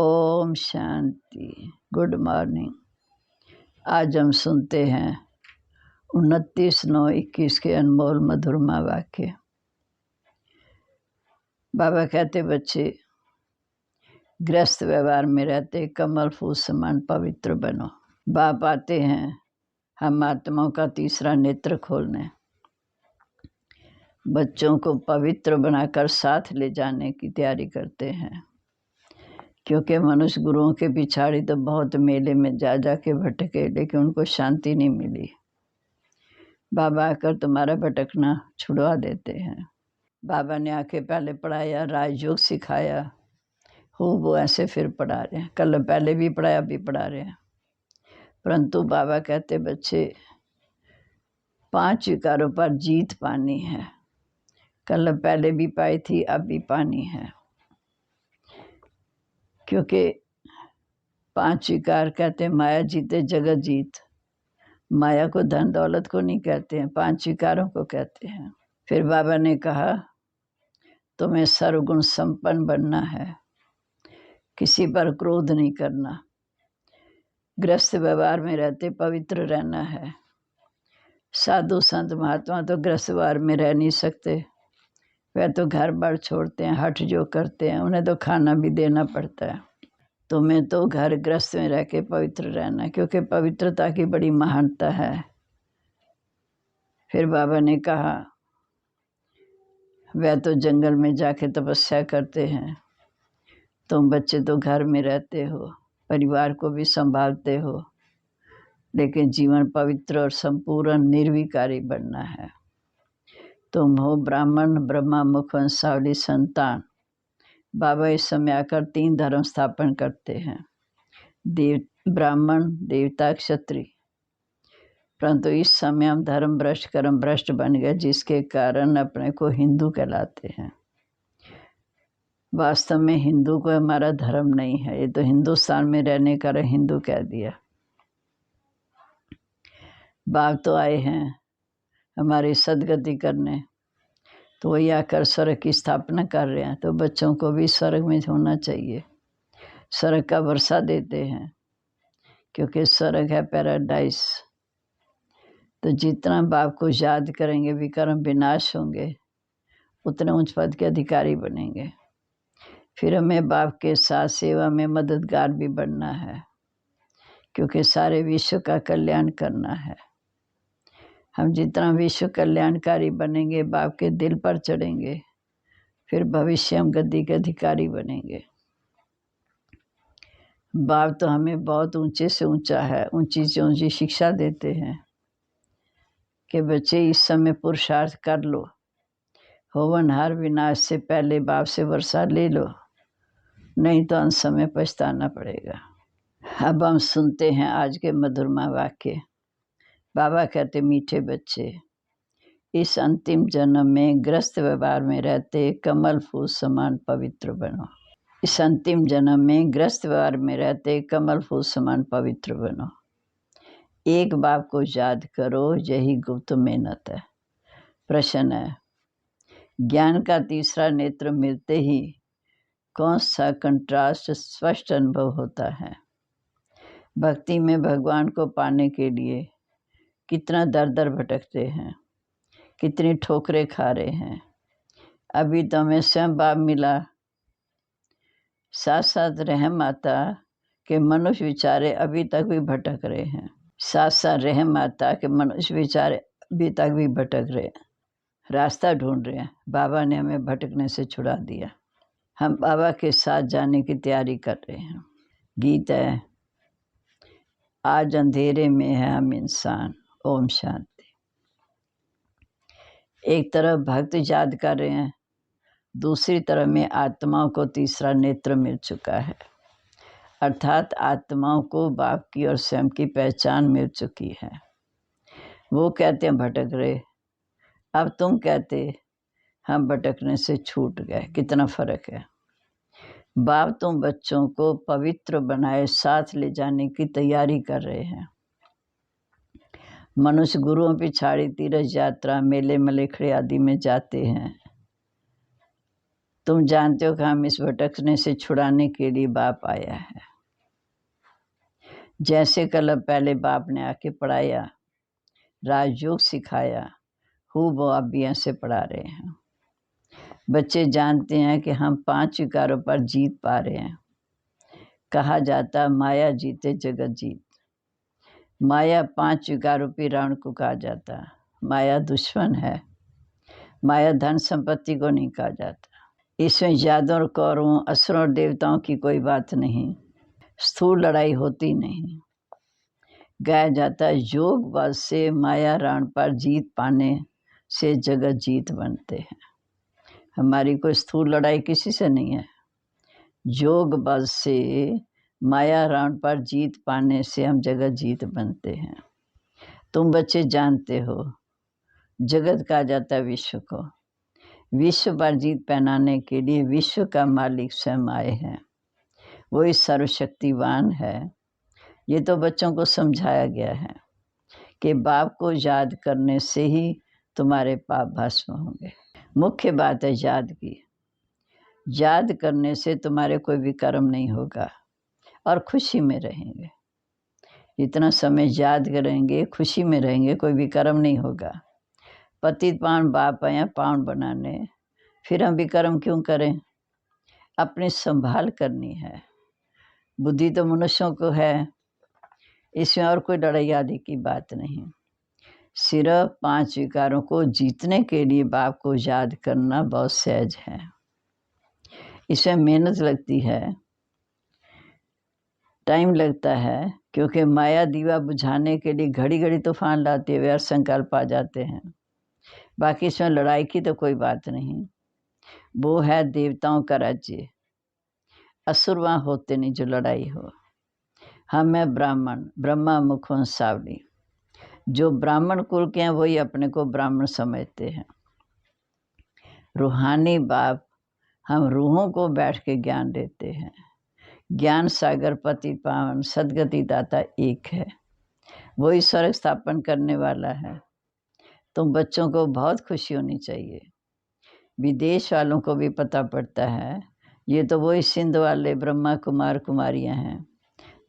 Om Shanti. Good morning. आज हम सुनते हैं 29/9/21 के अनमोल मधुरमा वाक्य। बाबा कहते, बच्चे गृहस्थ व्यवहार में रहते कमल फूल समान पवित्र बनो। बाप आते हैं हम आत्माओं का तीसरा नेत्र खोलने, बच्चों को पवित्र बनाकर साथ ले जाने की तैयारी करते हैं, क्योंकि मनुष्य गुरुओं के पिछाड़ी तो बहुत मेले में जा के भटके, लेकिन उनको शांति नहीं मिली। बाबा आकर तुम्हारा भटकना छुड़वा देते हैं। बाबा ने आके पहले पढ़ाया, राजयोग सिखाया, वो ऐसे फिर पढ़ा रहे हैं। कल पहले भी पढ़ाया, अभी पढ़ा रहे हैं। परंतु बाबा कहते, बच्चे 5 विकारों पर जीत पानी है। कल पहले भी पाई थी, अब भी पानी है, क्योंकि 5 विकार कहते हैं माया जीते जगत जीत। माया को धन दौलत को नहीं कहते हैं, 5 विकारों को कहते हैं। फिर बाबा ने कहा तुम्हें सर्वगुण संपन्न बनना है, किसी पर क्रोध नहीं करना, गृहस्थ व्यवहार में रहते पवित्र रहना है। साधु संत महात्मा तो गृहस्थ व्यवहार में रह नहीं सकते, वह तो घर बार छोड़ते हैं, हठ जो करते हैं, उन्हें तो खाना भी देना पड़ता है। तुम्हें तो घर गृहस्थ में रह के पवित्र रहना, क्योंकि पवित्रता की बड़ी महानता है। फिर बाबा ने कहा वह तो जंगल में जाके तपस्या करते हैं, तुम बच्चे तो घर में रहते हो, परिवार को भी संभालते हो, लेकिन जीवन पवित्र और संपूर्ण निर्विकारी बनना है। तुम हो ब्राह्मण ब्रह्मा मुख वंशावली संतान। बाबा इस समय आकर 3 धर्म स्थापन करते हैं, ब्राह्मण देवता क्षत्रिय। परंतु इस समय हम धर्म भ्रष्ट कर्म भ्रष्ट बन गए, जिसके कारण अपने को हिंदू कहलाते हैं। वास्तव में हिंदू को हमारा धर्म नहीं है, ये तो हिंदुस्तान में रहने का हिंदू कह दिया। बाप तो आए हैं हमारी सदगति करने, तो वही आकर स्वर्ग की स्थापना कर रहे हैं, तो बच्चों को भी स्वर्ग में होना चाहिए। स्वर्ग का वर्षा देते हैं, क्योंकि स्वर्ग है पैराडाइस। तो जितना बाप को याद करेंगे विकर्म विनाश होंगे, उतने उच्च पद के अधिकारी बनेंगे। फिर हमें बाप के साथ सेवा में मददगार भी बनना है, क्योंकि सारे विश्व का कल्याण करना है। हम जितना विश्व कल्याणकारी बनेंगे, बाप के दिल पर चढ़ेंगे, फिर भविष्य हम गद्दी के अधिकारी बनेंगे। बाप तो हमें बहुत ऊंचे से ऊंचा है, ऊंची से ऊंची शिक्षा देते हैं कि बच्चे इस समय पुरुषार्थ कर लो, होवनहार विनाश से पहले बाप से वर्षा ले लो, नहीं तो अंत समय पछताना पड़ेगा। अब हम सुनते हैं आज के मधुरमा वाक्य। बाबा कहते, मीठे बच्चे इस अंतिम जन्म में गृहस्थ व्यवहार में रहते कमल फूल समान पवित्र बनो। इस अंतिम जन्म में गृहस्थ व्यवहार में रहते कमल फूल समान पवित्र बनो। एक बाप को याद करो, यही गुप्त मेहनत है। प्रश्न है, ज्ञान का तीसरा नेत्र मिलते ही कौन सा कंट्रास्ट स्पष्ट अनुभव होता है? भक्ति में भगवान को पाने के लिए कितना दर दर भटकते हैं, कितनी ठोकरें खा रहे हैं। अभी तो हमें स्वयं बाप मिला, साथ साथ रहम आता कि मनुष्य विचारे अभी तक भी भटक रहे हैं। साथ साथ रहम आता कि मनुष्य विचारे अभी तक भी भटक रहे हैं, रास्ता ढूंढ रहे हैं। बाबा ने हमें भटकने से छुड़ा दिया, हम बाबा के साथ जाने की तैयारी कर रहे हैं। गीत है, आज अंधेरे में है हम इंसान। ओम शांति। एक तरफ भक्त याद कर रहे हैं, दूसरी तरफ में आत्माओं को तीसरा नेत्र मिल चुका है, अर्थात आत्माओं को बाप की और स्वयं की पहचान मिल चुकी है। वो कहते हैं भटक रहे, अब तुम कहते हम भटकने से छूट गए। कितना फर्क है। बाप तुम बच्चों को पवित्र बनाए साथ ले जाने की तैयारी कर रहे हैं। मनुष्य गुरुओं पिछाड़ी तीर्थ यात्रा मेले मलेखड़े आदि में जाते हैं, तुम जानते हो कि हम इस भटकने से छुड़ाने के लिए बाप आया है। जैसे कल पहले बाप ने आके पढ़ाया, राजयोग सिखाया, वो आप भी ऐसे पढ़ा रहे हैं। बच्चे जानते हैं कि हम 5 विकारों पर जीत पा रहे हैं। कहा जाता माया जीते जगत जीत। माया 5 विकारों रावण को कहा जाता। माया दुश्मन है। माया धन संपत्ति को नहीं कहा जाता। इसमें यादवों, कौरवों, असुरों और देवताओं की कोई बात नहीं। स्थूल लड़ाई होती नहीं। गाया जाता है योग बल से माया रावण पर जीत पाने से जगत जीत बनते हैं। हमारी कोई स्थूल लड़ाई किसी से नहीं है। योग बल से माया रावण पर जीत पाने से हम जगत जीत बनते हैं। तुम बच्चे जानते हो, जगत कहा जाता है विश्व को। विश्व पर जीत पहनाने के लिए विश्व का मालिक स्वयं आए हैं। वही सर्वशक्तिवान है। ये तो बच्चों को समझाया गया है कि बाप को याद करने से ही तुम्हारे पाप भस्म होंगे। मुख्य बात है याद की। याद करने से तुम्हारे कोई भी कर्म नहीं होगा और खुशी में रहेंगे। इतना समय याद करेंगे, खुशी में रहेंगे, कोई भी कर्म नहीं होगा। पतित पावन बाप आया पावन बनाने, फिर हम भी कर्म क्यों करें? अपनी संभाल करनी है। बुद्धि तो मनुष्यों को है, इसमें और कोई लड़ाई आदि की बात नहीं। सिर्फ 5 विकारों को जीतने के लिए बाप को याद करना बहुत सहज है। इसमें मेहनत लगती है, टाइम लगता है, क्योंकि माया दीवा बुझाने के लिए घड़ी घड़ी तूफान लाती है, व्यर्थ संकल्प आ जाते हैं। बाकी इसमें लड़ाई की तो कोई बात नहीं। वो है देवताओं का राज्य। असुर वहाँ होते नहीं जो लड़ाई हो। हम है ब्राह्मण, ब्रह्मा मुखवंशावली। जो ब्राह्मण कुल के हैं वही अपने को ब्राह्मण समझते हैं। रूहानी बाप हम रूहों को बैठ के ज्ञान देते हैं। ज्ञान सागर पति पावन सदगति दाता एक है। वही स्वर्ग स्थापन करने वाला है। तुम बच्चों को बहुत खुशी होनी चाहिए। विदेश वालों को भी पता पड़ता है, ये तो वही सिंध वाले ब्रह्मा कुमार कुमारियां हैं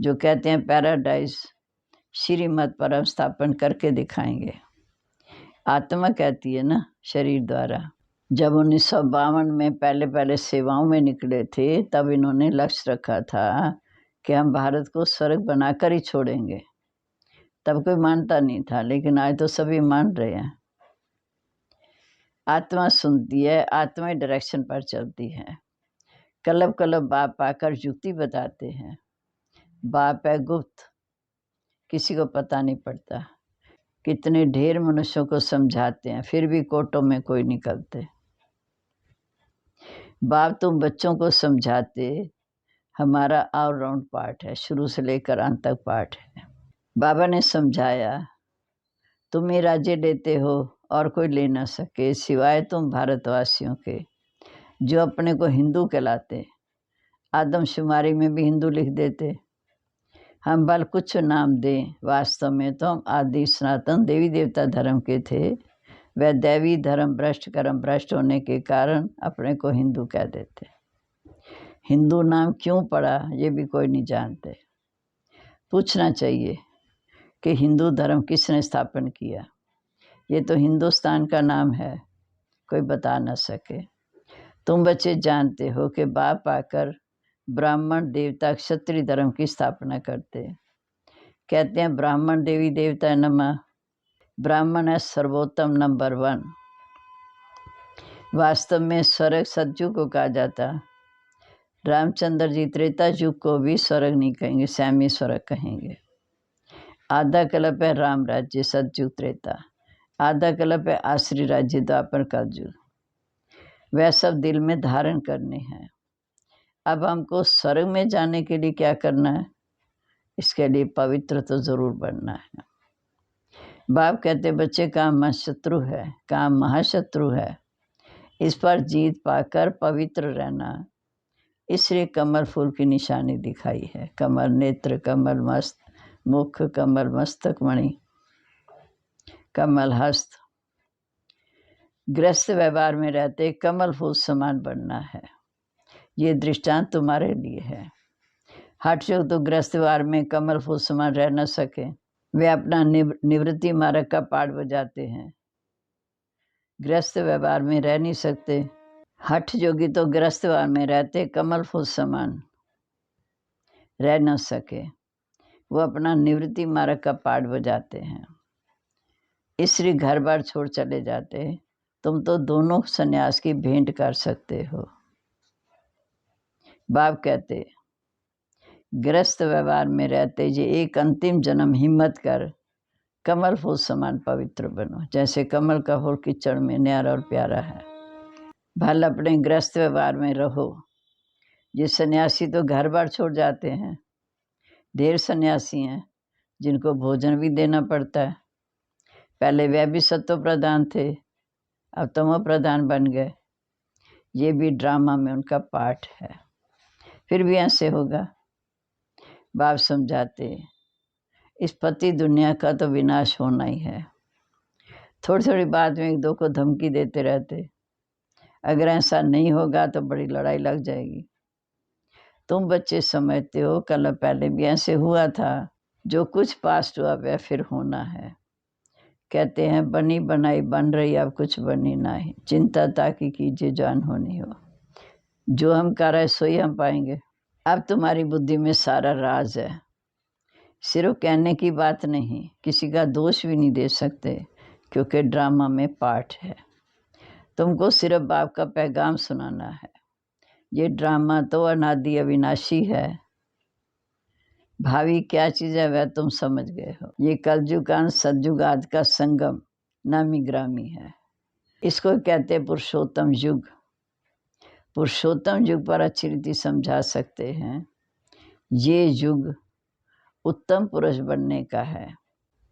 जो कहते हैं पैराडाइज श्रीमत परम स्थापन करके दिखाएंगे। आत्मा कहती है ना शरीर द्वारा। जब 1952 में पहले सेवाओं में निकले थे, तब इन्होंने लक्ष्य रखा था कि हम भारत को स्वर्ग बनाकर ही छोड़ेंगे। तब कोई मानता नहीं था, लेकिन आज तो सभी मान रहे हैं। आत्मा सुनती है, आत्मा ही डायरेक्शन पर चलती है। कलब कलब बाप आकर युक्ति बताते हैं। बाप है गुप्त, किसी को पता नहीं पड़ता। कितने ढेर मनुष्यों को समझाते हैं, फिर भी कोर्टों में कोई निकलते। बाप तुम बच्चों को समझाते, हमारा ऑलराउंड पार्ट है, शुरू से लेकर अंत तक पार्ट है। बाबा ने समझाया तुम ही राज्य लेते हो और कोई ले ना सके सिवाय तुम भारतवासियों के, जो अपने को हिंदू कहलाते। आदमशुमारी में भी हिंदू लिख देते। हम भल कुछ नाम दें, वास्तव में तो हम आदि सनातन देवी देवता धर्म के थे। वह दैवी धर्म भ्रष्ट कर्म भ्रष्ट होने के कारण अपने को हिंदू कह देते। हिंदू नाम क्यों पड़ा ये भी कोई नहीं जानते। पूछना चाहिए कि हिंदू धर्म किसने स्थापन किया। ये तो हिंदुस्तान का नाम है, कोई बता न सके। तुम बच्चे जानते हो कि बाप आकर ब्राह्मण देवता क्षत्रिय धर्म की स्थापना करते। कहते हैं ब्राह्मण देवी देवता नमः। ब्राह्मण है सर्वोत्तम नंबर 1। वास्तव में स्वर्ग सतयुग को कहा जाता। रामचंद्र जी त्रेता युग को भी स्वर्ग नहीं कहेंगे, सैमी स्वर्ग कहेंगे। आधा कल्प है राम राज्य सतयुग त्रेता, आधा कल्प है आश्री राज्य द्वापर कलयुग। वह सब दिल में धारण करने हैं। अब हमको स्वर्ग में जाने के लिए क्या करना है? इसके लिए पवित्र तो जरूर बनना है। बाप कहते बच्चे काम शत्रु है, काम महाशत्रु है। इस पर जीत पाकर पवित्र रहना, इसलिए कमल फूल की निशानी दिखाई है। कमल नेत्र, कमल मस्त मुख, कमल मस्तक मणि, कमल हस्त। गृहस्थ व्यवहार में रहते कमल फूल समान बनना है। ये दृष्टांत तुम्हारे लिए है। हठ योग तो गृहस्थ व्यवहार में कमल फूल समान रह न सके, वे अपना निवृत्ति मार्ग का पाठ बजाते हैं, गृहस्थ व्यवहार में रह नहीं सकते। हठ योगी तो गृहस्थ व्यवहार में रहते कमल फूल समान रह न सके, वो अपना निवृत्ति मार्ग का पाठ बजाते हैं, इसलिए घर बार छोड़ चले जाते। तुम तो दोनों सन्यास की भेंट कर सकते हो। बाप कहते गृहस्थ व्यवहार में रहते ये एक अंतिम जन्म हिम्मत कर कमल फूल समान पवित्र बनो, जैसे कमल का फूल कीचड़ में न्यारा और प्यारा है। भल अपने गृहस्थ व्यवहार में रहो। ये सन्यासी तो घर बार छोड़ जाते हैं, ढेर सन्यासी हैं जिनको भोजन भी देना पड़ता है। पहले वह भी सत्व प्रधान थे, अब तमो प्रधान बन गए। ये भी ड्रामा में उनका पार्ट है, फिर भी ऐसे होगा। बाप समझाते इस पति दुनिया का तो विनाश होना ही है। थोड़ी थोड़ी बात में एक दो को धमकी देते रहते, अगर ऐसा नहीं होगा तो बड़ी लड़ाई लग जाएगी। तुम बच्चे समझते हो कल पहले भी ऐसे हुआ था, जो कुछ पास्ट हुआ वह फिर होना है। कहते हैं बनी बनाई बन रही, अब कुछ बनी नहीं, चिंता ताकि कीजिए जान होनी हो। जो हम कर रहे सो ही हम पाएंगे। अब तुम्हारी बुद्धि में सारा राज है, सिर्फ कहने की बात नहीं, किसी का दोष भी नहीं दे सकते, क्योंकि ड्रामा में पार्ट है। तुमको सिर्फ बाप का पैगाम सुनाना है। ये ड्रामा तो अनादि अविनाशी है, भावी क्या चीज़ है वह तुम समझ गए हो। ये कलयुग का सतयुग आदि का संगम नामी ग्रामी है, इसको कहते हैं पुरुषोत्तम युग। पुरुषोत्तम युग पर अच्छी रीति समझा सकते हैं। ये युग उत्तम पुरुष बनने का है,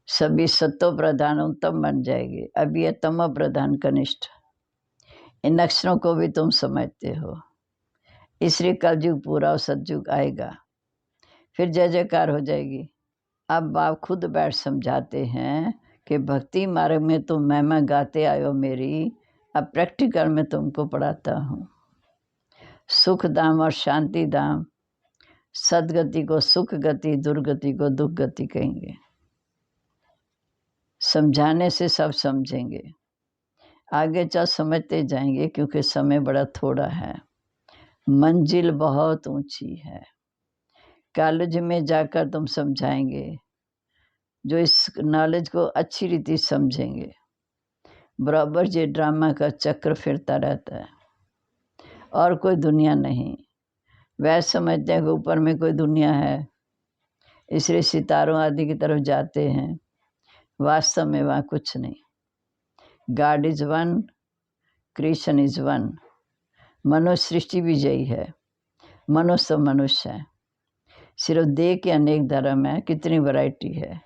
सभी सत्व प्रधान उत्तम बन जाएंगे, अभी ये तमो प्रधान कनिष्ठ। इन अक्षरों को भी तुम समझते हो, इसलिए कलयुग पूरा और सतयुग आएगा, फिर जय जयकार हो जाएगी। अब बाप खुद बैठ समझाते हैं कि भक्ति मार्ग में तुम महिमा गाते आयो मेरी, अब प्रैक्टिकल में तुमको पढ़ाता हूँ। सुख धाम और शांति धाम, सदगति को सुख गति, दुर्गति को दुख गति कहेंगे। समझाने से सब समझेंगे, आगे चल समझते जाएंगे, क्योंकि समय बड़ा थोड़ा है, मंजिल बहुत ऊंची है। कॉलेज में जाकर तुम समझाएंगे, जो इस नॉलेज को अच्छी रीति समझेंगे। बराबर ये ड्रामा का चक्र फिरता रहता है, और कोई दुनिया नहीं। वह समझते हैं कि ऊपर में कोई दुनिया है, इसलिए सितारों आदि की तरफ जाते हैं, वास्तव में वहाँ कुछ नहीं। God is one, Krishna is one. मनुष्य सृष्टि भी यही है, मनुष्य तो मनुष्य है, सिर्फ देह के अनेक धर्म है, कितनी वैरायटी है।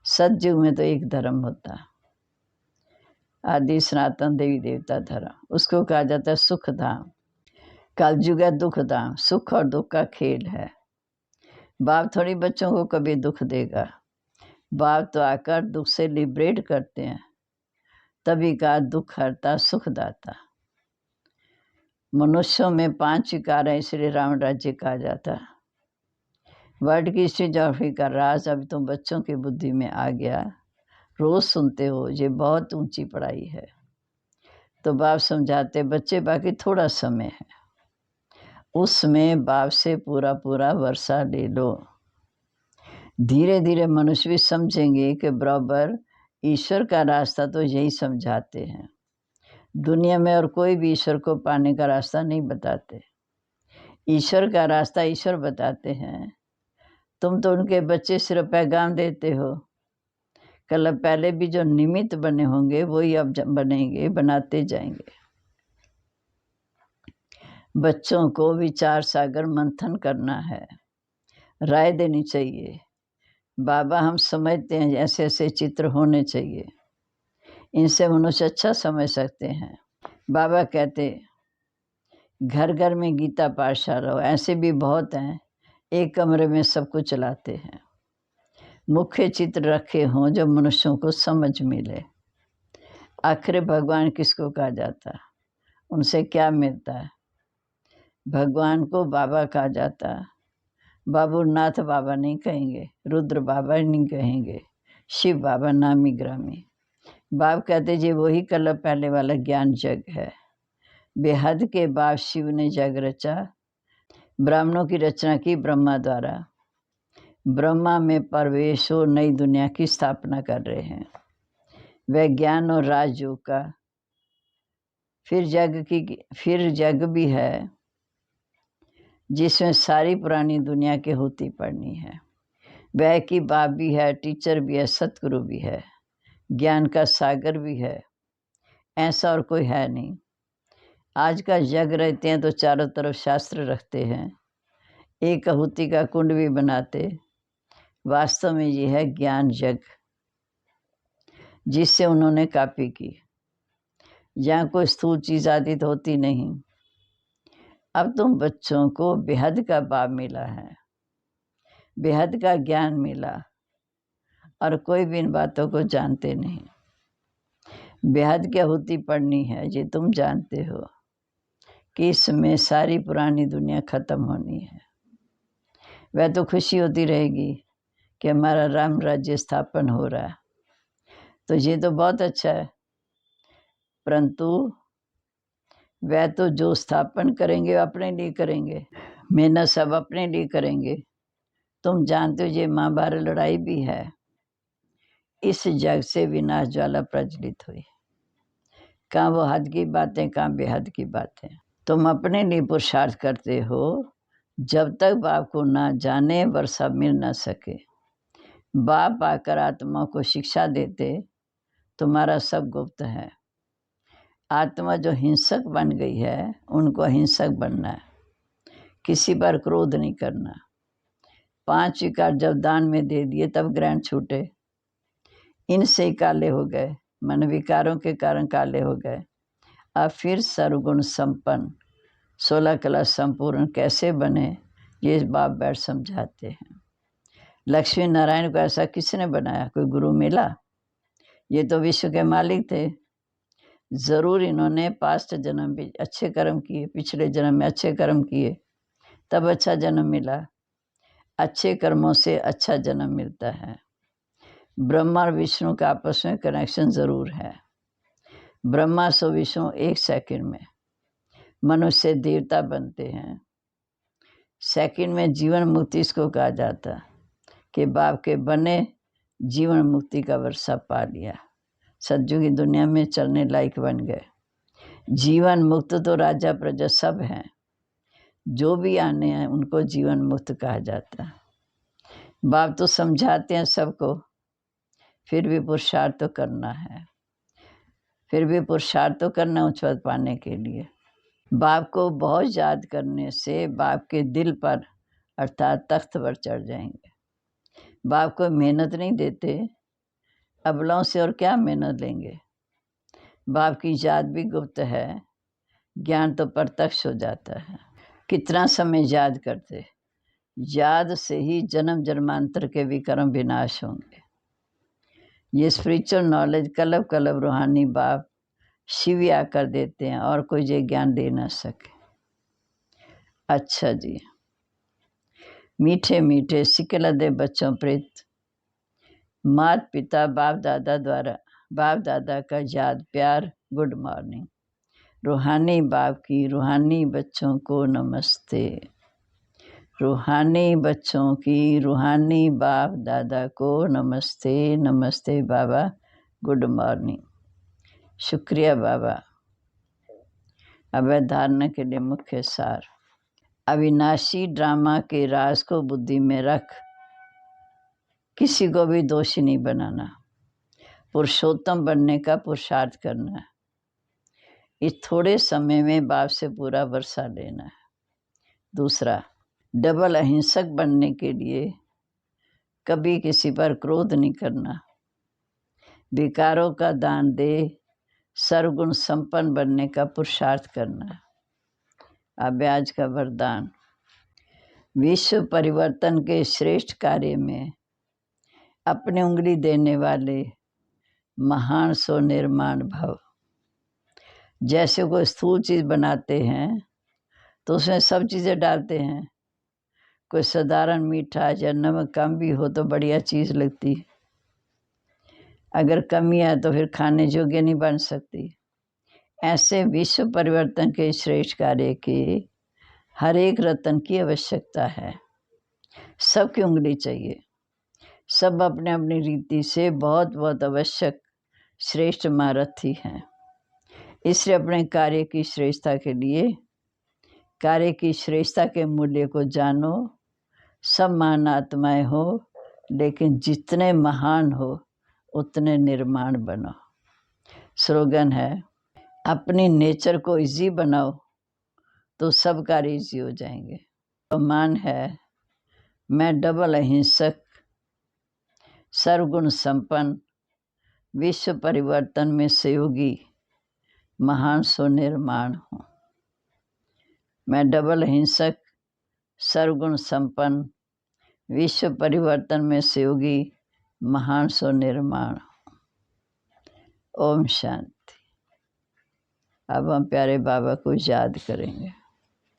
सतयुग में तो एक धर्म होता, आदि सनातन देवी देवता धर्म, उसको कहा जाता है सुख धाम। कलयुग है दुख धाम, सुख और दुख का खेल है। बाप थोड़ी बच्चों को कभी दुख देगा, बाप तो आकर दुख से लिबरेट करते हैं, तभी कहा दुख हरता सुख दाता। मनुष्यों में 5 विकार है, इसलिए राम राज्य कहा जाता है। वर्ल्ड की हिस्ट्री ज्योग्राफी का राज अभी तुम बच्चों की बुद्धि में आ गया, रोज सुनते हो, ये बहुत ऊंची पढ़ाई है। तो बाप समझाते बच्चे बाकी थोड़ा समय है, उसमें बाप से पूरा पूरा वर्षा ले लो। धीरे धीरे मनुष्य भी समझेंगे कि बराबर ईश्वर का रास्ता तो यही समझाते हैं। दुनिया में और कोई भी ईश्वर को पाने का रास्ता नहीं बताते, ईश्वर का रास्ता ईश्वर बताते हैं। तुम तो उनके बच्चे सिर्फ पैगाम देते हो। कल पहले भी जो निमित्त बने होंगे वही अब बनेंगे, बनाते जाएंगे। बच्चों को विचार सागर मंथन करना है, राय देनी चाहिए। बाबा हम समझते हैं ऐसे ऐसे चित्र होने चाहिए, इनसे मनुष्य अच्छा समझ सकते हैं। बाबा कहते घर घर में गीता पाठशाला हो, ऐसे भी बहुत हैं, एक कमरे में सब कुछ चलाते हैं। मुख्य चित्र रखे हों जो मनुष्यों को समझ मिले, आखिर भगवान किसको कहा जाता, उनसे क्या मिलता है? भगवान को बाबा कहा जाता, बाबूनाथ बाबा नहीं कहेंगे, रुद्र बाबा नहीं कहेंगे, शिव बाबा नामी ग्रामी। बाप कहते जी वही कल पहले वाला ज्ञान जग है। बेहद के बाद शिव ने जग रचा, ब्राह्मणों की रचना की ब्रह्मा द्वारा। ब्रह्मा में प्रवेश हो नई दुनिया की स्थापना कर रहे हैं। वह ज्ञान और राजयोग का फिर जग भी है जिसमें सारी पुरानी दुनिया की होती पड़नी है। वह की बाप भी है, टीचर भी है, सतगुरु भी है, ज्ञान का सागर भी है। ऐसा और कोई है नहीं। आज का जग रहते हैं तो चारों तरफ शास्त्र रखते हैं, एक आहुति का कुंड भी बनाते। वास्तव में ये है ज्ञान जग, जिससे उन्होंने कॉपी की। यहाँ कोई स्थूल चीज़ आदि तो होती नहीं। अब तुम बच्चों को बेहद का बाप मिला है, बेहद का ज्ञान मिला, और कोई भी इन बातों को जानते नहीं। बेहद की आहुति पढ़नी है, ये तुम जानते हो कि इसमें सारी पुरानी दुनिया खत्म होनी है। वह तो खुशी होती रहेगी कि हमारा राम राज्य स्थापन हो रहा है, तो ये तो बहुत अच्छा है। परंतु वह तो जो स्थापन करेंगे अपने लिए करेंगे, मेहनत सब अपने लिए करेंगे। तुम जानते हो ये महाभारत लड़ाई भी है, इस जग से विनाश ज्वाला प्रज्वलित हुई। कहाँ वो हद की बातें, कहाँ बेहद की बातें। तुम अपने लिए पुरुषार्थ करते हो, जब तक बाप को ना जाने वर्षा मिल ना सके। बाप आकर आत्मा को शिक्षा देते, तुम्हारा सब गुप्त है। आत्मा जो हिंसक बन गई है, उनको अहिंसक बनना है, किसी पर क्रोध नहीं करना। 5 विकार जब दान में दे दिए तब ग्रहण छूटे, इनसे ही काले हो गए, मन विकारों के कारण काले हो गए। अब फिर सर्वगुण संपन्न 16 कला संपूर्ण कैसे बने, ये बाप बैठ समझाते हैं। लक्ष्मी नारायण को ऐसा किसने बनाया? कोई गुरु मिला? ये तो विश्व के मालिक थे। ज़रूर इन्होंने पास्ट जन्म भी अच्छे कर्म किए, पिछले जन्म में अच्छे कर्म किए, तब अच्छा जन्म मिला। अच्छे कर्मों से अच्छा जन्म मिलता है। ब्रह्मा और विष्णु का आपस में कनेक्शन ज़रूर है। ब्रह्मा सो विष्णु 1 सेकंड में मनुष्य देवता बनते हैं। सेकंड में जीवन मुक्ति इसको कहा जाता कि बाप के बने जीवन मुक्ति का वर्षा पा लिया, सतयुग की दुनिया में चलने लायक बन गए। जीवन मुक्त तो राजा प्रजा सब हैं, जो भी आने हैं उनको जीवन मुक्त कहा जाता है। बाप तो समझाते हैं सबको, फिर भी पुरुषार्थ तो करना है, फिर भी पुरुषार्थ तो करना उच्च पद पाने के लिए। बाप को बहुत याद करने से बाप के दिल पर अर्थात तख्त पर चढ़ जाएंगे। बाप को मेहनत नहीं देते, अबलों से और क्या मेहनत लेंगे। बाप की याद भी गुप्त है, ज्ञान तो प्रत्यक्ष हो जाता है। कितना समय याद करते, याद से ही जन्म जन्मांतर के विक्रम विनाश होंगे। ये स्पिरिचुअल नॉलेज कलब कलब रूहानी बाप शिव आकर देते हैं, और कोई ये ज्ञान दे ना सके। अच्छा जी, मीठे मीठे सिकलदे बच्चों प्रेत माता पिता बाप दादा का याद प्यार, गुड मॉर्निंग। रूहानी बाप की रूहानी बच्चों को नमस्ते। रूहानी बच्चों की रूहानी बाप दादा को नमस्ते। नमस्ते बाबा, गुड मॉर्निंग। शुक्रिया बाबा। अवैध धारणा के लिए मुख्य सार। अविनाशी ड्रामा के राज को बुद्धि में रख किसी को भी दोषी नहीं बनाना, पुरुषोत्तम बनने का पुरुषार्थ करना है। इस थोड़े समय में बाप से पूरा वर्षा लेना है। दूसरा, डबल अहिंसक बनने के लिए कभी किसी पर क्रोध नहीं करना, विकारों का दान दे सर्वगुण संपन्न बनने का पुरुषार्थ करना है। अब आज का वरदान, विश्व परिवर्तन के श्रेष्ठ कार्य में अपनी उंगली देने वाले महान सो निर्माण भव। जैसे कोई स्थूल चीज़ बनाते हैं तो उसमें सब चीज़ें डालते हैं। कोई साधारण मीठा या नमक कम भी हो तो बढ़िया चीज़ लगती है, अगर कमी है तो फिर खाने योग्य नहीं बन सकती। ऐसे विश्व परिवर्तन के श्रेष्ठ कार्य की हर एक रत्न की आवश्यकता है। सबकी उंगली चाहिए, सब अपने अपनी रीति से बहुत बहुत आवश्यक श्रेष्ठ महारथी हैं। इसलिए अपने कार्य की श्रेष्ठता के लिए कार्य की श्रेष्ठता के मूल्य को जानो। सब महान आत्माएं हो, लेकिन जितने महान हो उतने निर्माण बनो। स्लोगन है, अपनी नेचर को इजी बनाओ तो सब कार्य इजी हो जाएंगे। मान है, मैं डबल अहिंसक, सर्वगुण संपन्न, विश्व परिवर्तन में सहयोगी, महान सो निर्माण हूँ। मैं डबल अहिंसक, सर्वगुण संपन्न, विश्व परिवर्तन में सहयोगी, महान सो निर्माण हूँ। ओम शांति। अब हम प्यारे बाबा को याद करेंगे।